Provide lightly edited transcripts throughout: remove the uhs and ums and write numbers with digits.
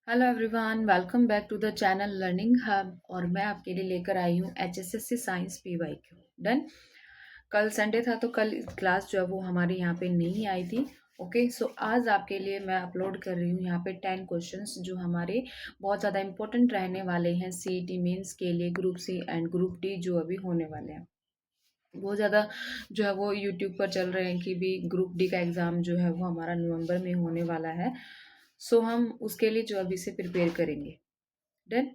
Hello everyone, welcome back to the channel learning hub. और मैं आपके लिए लेकर आई हूँ HSSC साइंस PYQ। डन। कल संडे था तो कल क्लास जो है वो हमारी यहाँ पे नहीं आई थी। ओके, सो आज आपके लिए मैं अपलोड कर रही हूँ यहाँ पे 10 क्वेश्चंस जो हमारे बहुत ज़्यादा इंपॉर्टेंट रहने वाले हैं CET मेंस के लिए, group C and group D जो अभी होने वाले हैं। बहुत ज़्यादा जो है वो यूट्यूब पर चल रहे हैं कि भी ग्रुप D का एग्ज़ाम जो है वो हमारा नवंबर में होने वाला है। सो हम उसके लिए जो अभी से प्रिपेयर करेंगे। डन।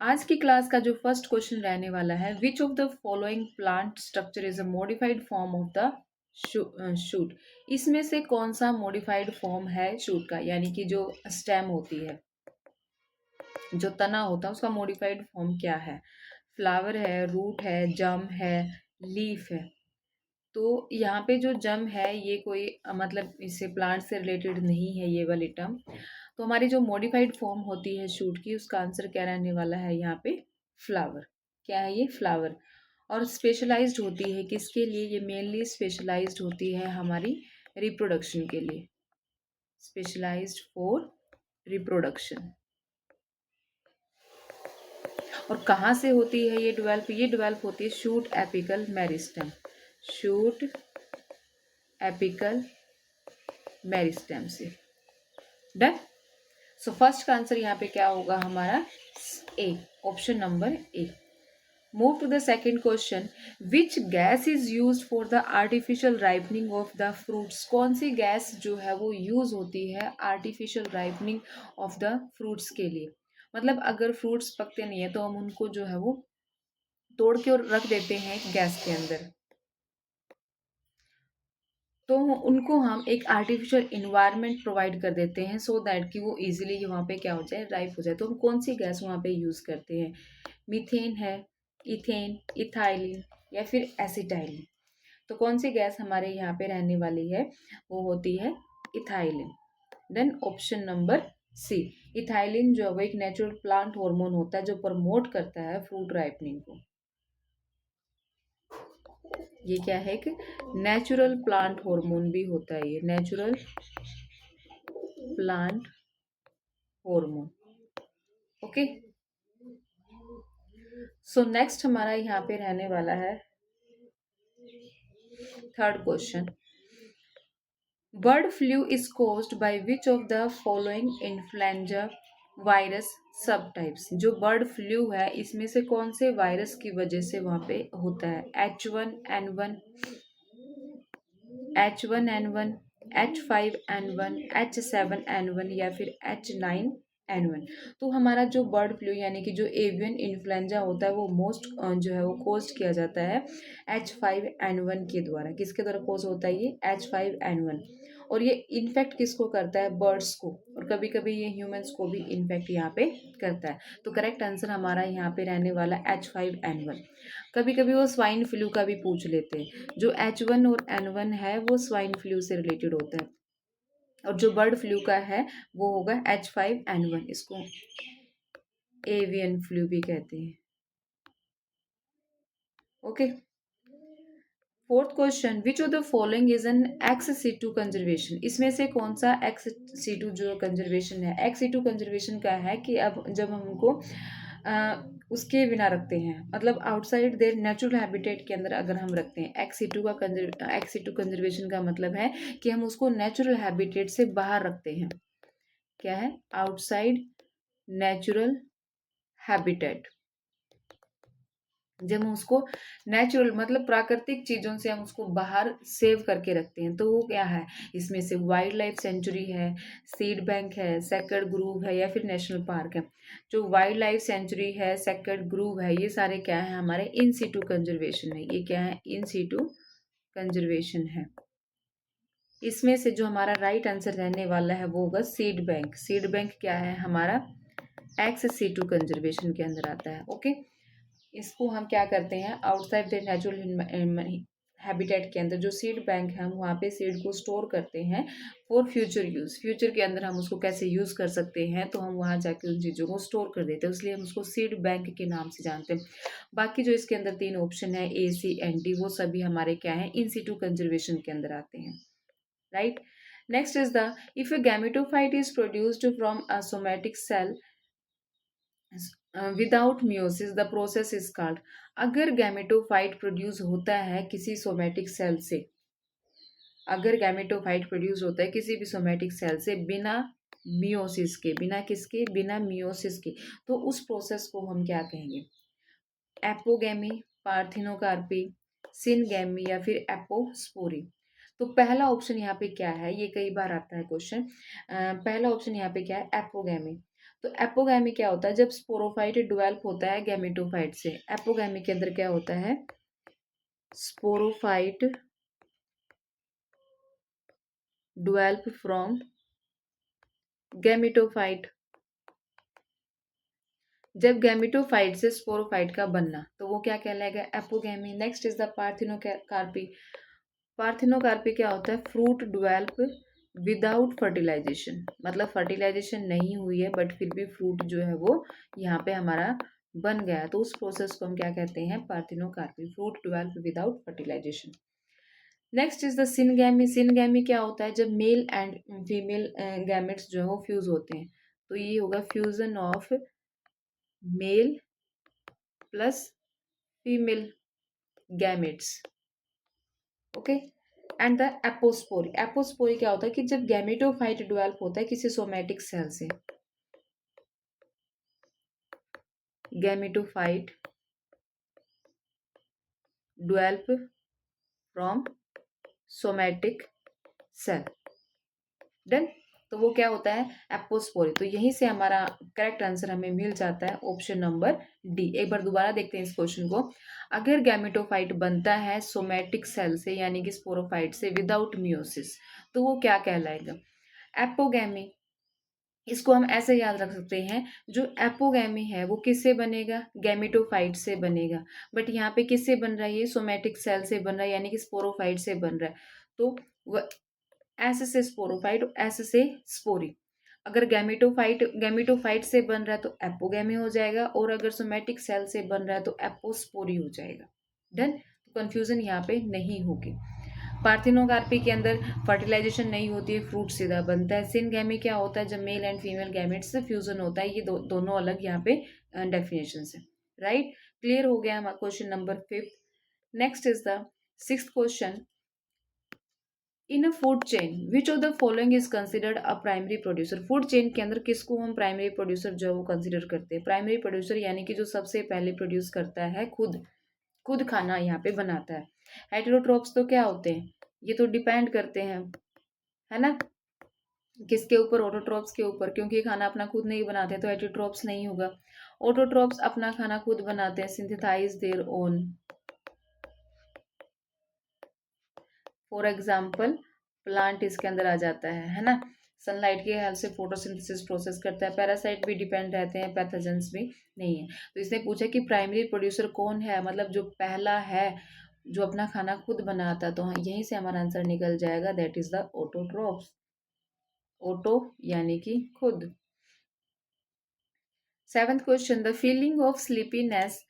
आज की क्लास का जो फर्स्ट क्वेश्चन रहने वाला है, विच of the following plant structure is a modified form of the shoot. इसमें से कौन सा मॉडिफाइड फॉर्म है शूट का, यानी कि जो स्टेम होती है, जो तना होता है, उसका मॉडिफाइड फॉर्म क्या है। फ्लावर है, रूट है, जम है, लीफ है। तो यहाँ पे जो जम है ये कोई मतलब इससे प्लांट से रिलेटेड नहीं है ये वाली टर्म। तो हमारी जो मॉडिफाइड फॉर्म होती है शूट की, उसका आंसर क्या रहने वाला है यहाँ पे, फ्लावर। क्या है ये, फ्लावर। और स्पेशलाइज्ड होती है किसके लिए, ये मेनली स्पेशलाइज्ड होती है हमारी रिप्रोडक्शन के लिए, स्पेशलाइज्ड फॉर रिप्रोडक्शन। और कहाँ से होती है ये डेवलप होती है shoot apical meristem, shoot apical meristem से। डन। सो फर्स्ट का आंसर यहाँ पे क्या होगा हमारा, A, option number A. Move to the second question, which gas is use for the artificial ripening of the fruits. कौन सी गैस जो है वो यूज होती है artificial ripening of the fruits के लिए। मतलब अगर फ्रूट्स पकते नहीं है तो हम उनको जो है वो तोड़ के और रख देते हैं गैस के अंदर, तो उनको हम एक आर्टिफिशियल इन्वायरमेंट प्रोवाइड कर देते हैं सो दैट कि वो इजीली वहाँ पे क्या हो जाए, राइप हो जाए। तो हम कौन सी गैस वहाँ पे यूज़ करते हैं, मीथेन है, इथेन, इथाइलिन या फिर एसिटाइलिन। तो कौन सी गैस हमारे यहाँ पे रहने वाली है, वो होती है ethylene. Then option number C, ethylene जो है वो एक नेचुरल प्लांट हार्मोन होता है जो प्रमोट करता है फ्रूट राइपनिंग को। ये क्या है कि नेचुरल प्लांट हार्मोन भी होता है, ये natural plant hormone. Okay, so next हमारा यहाँ पे रहने वाला है third question, bird flu is caused by which of the following influenza virus सब टाइप्स। जो बर्ड फ्लू है इसमें से कौन से वायरस की वजह से वहां पे होता है, H1N1, H1N1, H5N1, H7N1 या फिर H9N1। तो हमारा जो बर्ड फ्लू यानी कि जो एवियन इन्फ्लुएंजा होता है वो मोस्ट जो है वो कोज किया जाता है H5N1 के द्वारा। किसके द्वारा कोज होता है ये, H5N1। और ये इन्फेक्ट किसको करता है, बर्ड्स को, और कभी कभी ये ह्यूमंस को भी इन्फेक्ट यहाँ पे करता है। तो करेक्ट आंसर हमारा यहाँ पे रहने वाला H5N1। कभी कभी वो स्वाइन फ्लू का भी पूछ लेते हैं। जो H1 और N1 है वो स्वाइन फ्लू से रिलेटेड होता है, और जो बर्ड फ्लू का है वो होगा H5N1। इसको एवियन फ्लू भी कहते हैं। Okay, fourth question, which of the following is an ex situ conservation. इसमें से कौन सा एक्स-सिटु जो कंजर्वेशन है, एक्स-सिटु कंजर्वेशन का है कि अब जब हम उनको उसके बिना रखते हैं, मतलब आउटसाइड देयर नेचुरल हैबिटेट के अंदर अगर हम रखते हैं। एक्स-सिटु कंजर्वेशन का मतलब है कि हम उसको नेचुरल हैबिटेट से बाहर रखते हैं। क्या है, आउटसाइड नेचुरल हैबिटेट। जब हम उसको नेचुरल मतलब प्राकृतिक चीजों से हम उसको बाहर सेव करके रखते हैं, तो वो क्या है, इसमें से वाइल्ड लाइफ सेंचुरी है, सीड बैंक है, सेक्रेड ग्रूव है या फिर नेशनल पार्क है। जो वाइल्ड लाइफ सेंचुरी है, सेक्रेड ग्रूव है, ये सारे क्या है, हमारे इन सीटू कंजर्वेशन है। ये क्या है, इन सीटू कंजर्वेशन है। इसमें से जो हमारा राइट आंसर रहने वाला है वो होगा सीड बैंक। सीड बैंक क्या है हमारा, एक्स सीटू कंजर्वेशन के अंदर आता है। ओके, इसको हम क्या करते हैं, आउटसाइड द नेचुरल हैबिटेट के अंदर जो सीड बैंक है, हम वहाँ पे सीड को स्टोर करते हैं फॉर फ्यूचर यूज़। फ्यूचर के अंदर हम उसको कैसे यूज़ कर सकते हैं, तो हम वहाँ जाके उन चीज़ों को स्टोर कर देते हैं, इसलिए हम उसको सीड बैंक के नाम से जानते हैं। बाकी जो इसके अंदर तीन ऑप्शन है A, C, and D, वो सभी हमारे क्या हैं, इन सीटू कंजर्वेशन के अंदर आते हैं। Right. Next is the if a gametophyte is produced from a somatic cell without meiosis the process is called. अगर गैमेटोफाइट प्रोड्यूस होता है किसी सोमेटिक सेल से, अगर गैमेटोफाइट प्रोड्यूस होता है किसी भी सोमेटिक सेल से बिना मियोसिस के, बिना किसके, बिना मियोसिस के, तो उस प्रोसेस को हम क्या कहेंगे? एपोगैमी, पार्थिनोकार्पी, सिनगैमी या फिर एपोस्पोरी। तो पहला ऑप्शन यहाँ पे क्या है, ये कई बार आता है क्वेश्चन। पहला ऑप्शन यहाँ पे क्या है? एपोगैमी। तो एपोगैमी क्या होता है? जब स्पोरोफाइट डेवलप होता है गैमेटोफाइट से, एपोगैमी के अंदर क्या होता है? Sporophyte develop from gametophyte. जब गैमेटोफाइट से स्पोरोफाइट का बनना, तो वो क्या कहलाएगा? Apogamy. Next is the parthenocarpy. Parthenocarpy क्या होता है? फ्रूट डेवलप विदाउट फर्टिलाइजेशन, मतलब फर्टिलाइजेशन नहीं हुई है बट फिर भी फ्रूट जो है वो यहाँ पे हमारा बन गया, तो उस प्रोसेस को हम क्या कहते हैं? Parthenocarpy, fruit develop without fertilization. Next is the syngamy. Syngamy क्या होता है? जब मेल एंड फीमेल गैमेट्स जो है वो फ्यूज होते हैं, तो ये होगा fusion of male plus female gametes. Okay. And the apospory. Apospory क्या होता है? कि जब गैमेटोफाइट डेवलप होता है किसी सोमेटिक सेल से, gametophyte develop from somatic cell, done. तो वो क्या होता है? एपोस्पोरी। तो यहीं से हमारा करेक्ट आंसर हमें मिल जाता है, ऑप्शन नंबर डी। एक बार दोबारा देखते हैं इस क्वेश्चन को। अगर गैमेटोफाइट बनता है सोमेटिक सेल से यानी कि स्पोरोफाइट से विदाउट मियोसिस, तो वो क्या कहलाएगा? एपोगैमी। इसको हम ऐसे याद रख सकते हैं, जो एपोगैमी है वो किससे बनेगा? गैमेटोफाइट से बनेगा। बट यहाँ पे किससे बन रहा है? ये सोमेटिक सेल से बन रहा है यानी कि स्पोरोफाइट से बन रहा है। तो वह एस से स्पोरोफाइट, एस से स्पोरी। अगर गैमेटोफाइट से बन रहा है तो एपोगैमी हो जाएगा, और अगर सोमेटिक सेल से बन रहा है तो एपोस्पोरी हो जाएगा। डन। तो कंफ्यूजन यहाँ पे नहीं होगी। पार्थिनोकार्पी के अंदर फर्टिलाइजेशन नहीं होती है, फ्रूट सीधा बनता है। सिनगैमी क्या होता है? जब मेल एंड फीमेल गैमेट्स से फ्यूजन होता है। ये दोनों अलग यहाँ पे डेफिनेशन है। राइट। क्लियर हो गया हमारा question number 5। Next is the 6th question. In a food chain which of the following is considered a primary producer. Food chain के अंदर किसको हम प्राइमरी प्रोड्यूसर जो है वो कंसिडर करते हैं? प्राइमरी प्रोड्यूसर यानी कि जो सबसे पहले प्रोड्यूस करता है, खुद खाना यहाँ पे बनाता है। हेटेरोट्रोप्स तो क्या होते हैं? ये तो डिपेंड करते हैं, है ना, किसके ऊपर? ऑटोट्रोप्स के ऊपर, क्योंकि ये खाना अपना खुद नहीं बनाते तो हेटेरोट्रोप्स नहीं होगा। ऑटोट्रोप्स अपना खाना खुद बनाते हैं, synthesize their own. For example plant इसके अंदर आ जाता है ना। सनलाइट की हेल्प से फोटोसिंथेसिस प्रोसेस करता है। पैरासाइट भी डिपेंड रहते हैं, पैथोजेंस भी नहीं है। तो इसने पूछा कि प्राइमरी प्रोड्यूसर कौन है, मतलब जो पहला है जो अपना खाना खुद बनाता है, तो हाँ यहीं से हमारा आंसर निकल जाएगा, that is the autotrophs. Auto यानी कि खुद। 7th question. The feeling of sleepiness,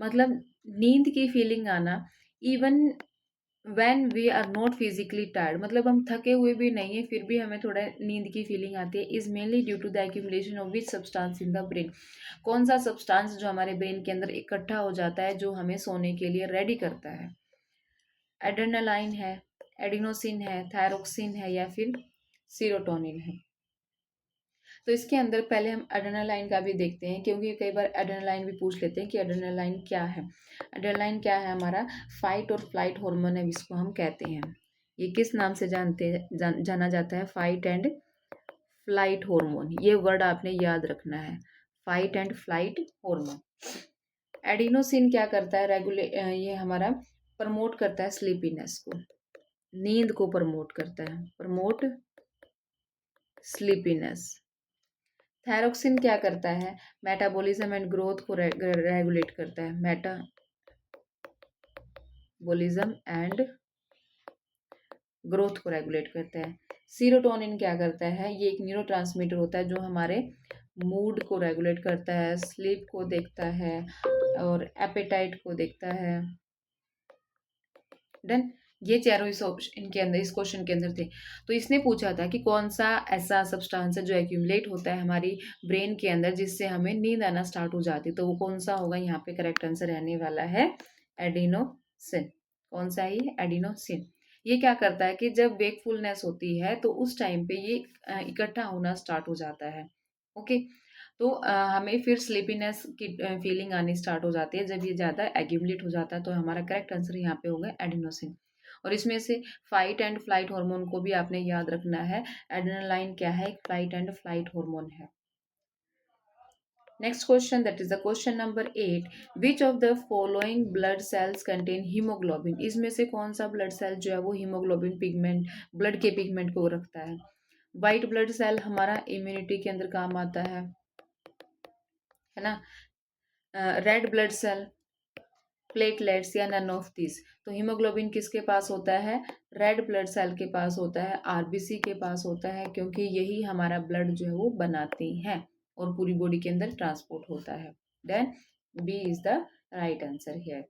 मतलब नींद की फीलिंग आना, even when we are not physically tired, मतलब हम थके हुए भी नहीं है फिर भी हमें थोड़ा नींद की फीलिंग आती है, is mainly due to the accumulation of which substance in the brain. कौन सा सब्सटेंस जो हमारे ब्रेन के अंदर इकट्ठा हो जाता है जो हमें सोने के लिए रेडी करता है? एड्रेनालाइन है, एडिनोसिन है, थायरोक्सिन है या फिर सीरोटोनिन है? तो इसके अंदर पहले हम एड्रेनालाइन का भी देखते हैं, क्योंकि कई बार एड्रेनालाइन भी पूछ लेते हैं कि एड्रेनालाइन क्या है। एड्रेनालाइन क्या है? हमारा फाइट और फ्लाइट हार्मोन है, इसको हम कहते हैं। ये किस नाम से जाना जाता है? Fight and flight hormone. ये वर्ड आपने याद रखना है, fight and flight hormone. Adenosine क्या करता है? ये हमारा प्रमोट करता है स्लीपीनेस को, नींद को प्रमोट करता है, प्रमोट स्लीपीनेस। थायरोक्सिन क्या करता है? मेटाबॉलिज्म एंड ग्रोथ को रेगुलेट करता है, मेटाबॉलिज्म एंड ग्रोथ को रेगुलेट करता है। सीरोटोनिन क्या करता है? ये एक न्यूरोट्रांसमीटर होता है जो हमारे मूड को रेगुलेट करता है, स्लीप को देखता है और एपेटाइट को देखता है। डन। ये चारों इस ऑप्शन के अंदर, इस क्वेश्चन के अंदर थे। तो इसने पूछा था कि कौन सा ऐसा सब्सटेंस है जो एक्यूमुलेट होता है हमारी ब्रेन के अंदर जिससे हमें नींद आना स्टार्ट हो जाती है, तो वो कौन सा होगा। यहाँ पे करेक्ट आंसर रहने वाला है एडिनोसिन। कौन सा है ये, एडिनोसिन। ये क्या करता है कि जब वेकफुलनेस होती है तो उस टाइम पे ये इकट्ठा होना स्टार्ट हो जाता है। ओके। तो हमें फिर स्लीपीनेस की फीलिंग आनी स्टार्ट हो जाती है जब ये ज़्यादा एक्यूमुलेट हो जाता है। तो हमारा करेक्ट आंसर यहाँ पे होगा एडिनोसिन। और इसमें से फाइट एंड फ्लाइट हार्मोन को भी आपने याद रखना है। एड्रेनालाइन क्या है, एक फ्लाइट एंड फ्लाइट हार्मोन है। Next question, that is the question number 8। Which of the following blood cells contain haemoglobin. इसमें से कौन सा ब्लड सेल जो है वो हीमोग्लोबिन पिगमेंट, ब्लड के पिगमेंट को रखता है। वाइट ब्लड सेल हमारा इम्यूनिटी के अंदर काम आता है ना। रेड ब्लड सेल, प्लेटलेट्स या नन ऑफ दिस। तो हीमोग्लोबिन किसके पास होता है, रेड ब्लड सेल के पास होता है, आरबीसी के पास होता है, क्योंकि यही हमारा ब्लड जो है वो बनाते हैं और पूरी बॉडी के अंदर ट्रांसपोर्ट होता है। Then B is the right answer here.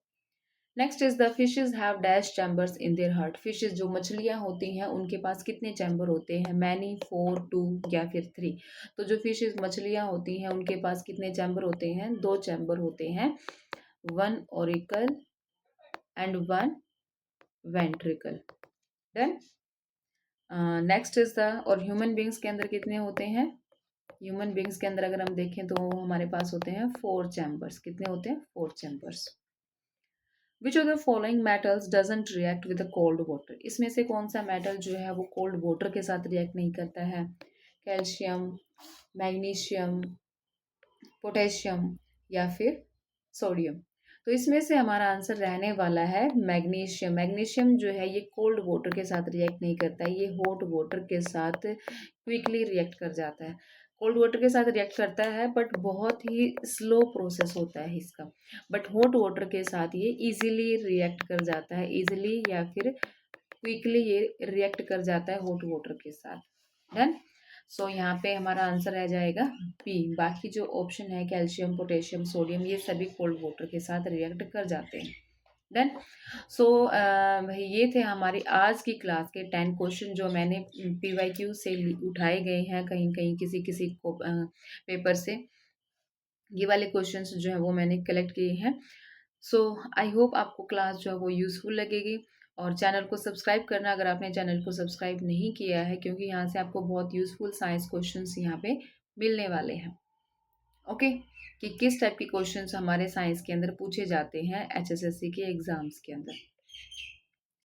Next is the fishes have dash chambers in their heart. Fishes जो मछलियां होती हैं उनके पास कितने चैम्बर होते हैं, मैनी, 4, 2 या फिर 3। तो जो फिशेज मछलियां होती हैं उनके पास कितने चैम्बर होते हैं, 2 चैम्बर होते हैं, 1 auricle and 1 ventricle. Then next is the, और ह्यूमन बींग्स के अंदर कितने होते हैं, ह्यूमन बींग्स के अंदर अगर हम देखें तो हमारे पास होते हैं 4 चैम्बर्स। कितने होते हैं, 4 chambers. Which of the following metals doesn't react with cold water. इसमें से कौन सा मेटल जो है वो कोल्ड वाटर के साथ रिएक्ट नहीं करता है, कैल्शियम, मैग्नीशियम, पोटेशियम या फिर सोडियम। तो इसमें से हमारा आंसर रहने वाला है मैग्नीशियम। मैग्नीशियम जो है ये कोल्ड वाटर के साथ रिएक्ट नहीं करता है, ये हॉट वाटर के साथ क्विकली रिएक्ट कर जाता है। कोल्ड वाटर के साथ रिएक्ट करता है बट बहुत ही स्लो प्रोसेस होता है इसका। बट हॉट वाटर के साथ ये इजीली रिएक्ट कर जाता है, इजीली या फिर क्विकली ये रिएक्ट कर जाता है हॉट वाटर के साथ। डन। सो यहाँ पे हमारा आंसर रह जाएगा बी। बाकी जो ऑप्शन है कैल्शियम, पोटेशियम, सोडियम, ये सभी कोल्ड वाटर के साथ रिएक्ट कर जाते हैं। डन। सो ये थे हमारी आज की क्लास के 10 क्वेश्चन जो मैंने PYQ से उठाए गए हैं, कहीं कहीं किसी किसी को पेपर से ये वाले क्वेश्चंस जो है वो मैंने कलेक्ट किए हैं। सो आई होप आपको क्लास जो है वो यूज़फुल लगेगी। और चैनल को सब्सक्राइब करना अगर आपने चैनल को सब्सक्राइब नहीं किया है, क्योंकि यहाँ से आपको बहुत यूज़फुल साइंस क्वेश्चंस यहाँ पे मिलने वाले हैं। ओके। कि किस टाइप के क्वेश्चंस हमारे साइंस के अंदर पूछे जाते हैं HSSC के एग्जाम्स के अंदर।